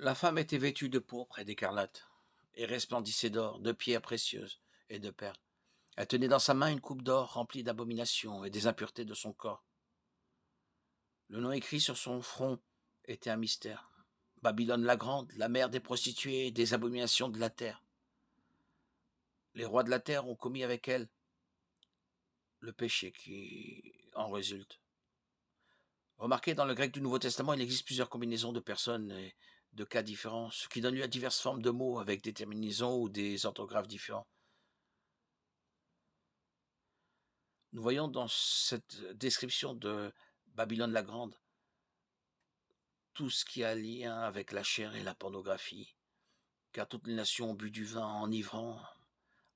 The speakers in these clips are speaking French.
La femme était vêtue de pourpre et d'écarlate, et resplendissait d'or, de pierres précieuses et de perles. Elle tenait dans sa main une coupe d'or remplie d'abominations et des impuretés de son corps. Le nom écrit sur son front était un mystère. Babylone la grande, la mère des prostituées et des abominations de la terre. Les rois de la terre ont commis avec elle le péché qui en résulte. Remarquez, dans le grec du Nouveau Testament, il existe plusieurs combinaisons de personnes et de cas différents, ce qui donne lieu à diverses formes de mots avec des terminaisons ou des orthographes différents. Nous voyons dans cette description de Babylone la Grande tout ce qui a lien avec la chair et la pornographie, car toutes les nations ont bu du vin enivrant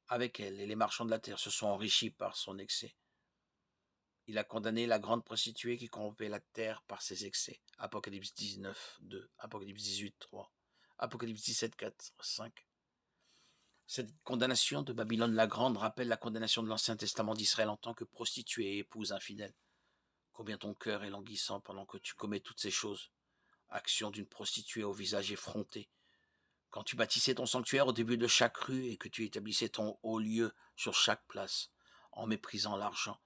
avec elle, et les marchands de la terre se sont enrichis par son excès. Il a condamné la grande prostituée qui corrompait la terre par ses excès. Apocalypse 19, 2, Apocalypse 18, 3, Apocalypse 17, 4, 5. Cette condamnation de Babylone la Grande rappelle la condamnation de l'Ancien Testament d'Israël en tant que prostituée et épouse infidèle. Combien ton cœur est languissant pendant que tu commets toutes ces choses. Action d'une prostituée au visage effronté. Quand tu bâtissais ton sanctuaire au début de chaque rue et que tu établissais ton haut lieu sur chaque place, en méprisant l'argent,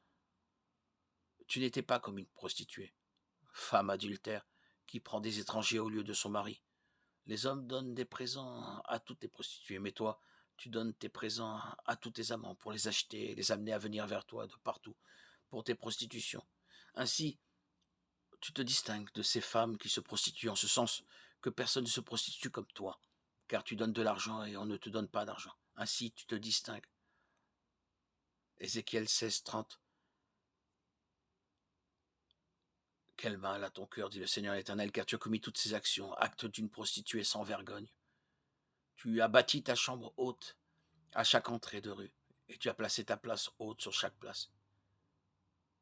tu n'étais pas comme une prostituée, femme adultère qui prend des étrangers au lieu de son mari. Les hommes donnent des présents à toutes les prostituées, mais toi, tu donnes tes présents à tous tes amants pour les acheter et les amener à venir vers toi de partout pour tes prostitutions. Ainsi, tu te distingues de ces femmes qui se prostituent en ce sens que personne ne se prostitue comme toi, car tu donnes de l'argent et on ne te donne pas d'argent. Ainsi, tu te distingues. Ézéchiel 16, 30. Quel mal à ton cœur, dit le Seigneur l'Éternel, car tu as commis toutes ces actions, acte d'une prostituée sans vergogne. Tu as bâti ta chambre haute à chaque entrée de rue, et tu as placé ta place haute sur chaque place.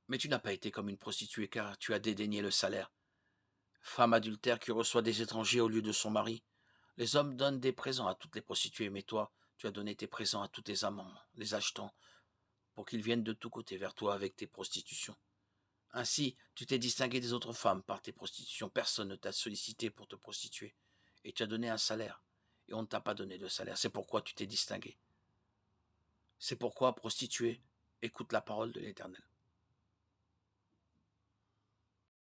Mais tu n'as pas été comme une prostituée, car tu as dédaigné le salaire. Femme adultère qui reçoit des étrangers au lieu de son mari. Les hommes donnent des présents à toutes les prostituées, mais toi, tu as donné tes présents à tous tes amants, les achetant, pour qu'ils viennent de tous côtés vers toi avec tes prostitutions. Ainsi, tu t'es distingué des autres femmes par tes prostitutions. Personne ne t'a sollicité pour te prostituer. Et tu as donné un salaire. Et on ne t'a pas donné de salaire. C'est pourquoi tu t'es distingué. C'est pourquoi, prostituée, écoute la parole de l'Éternel.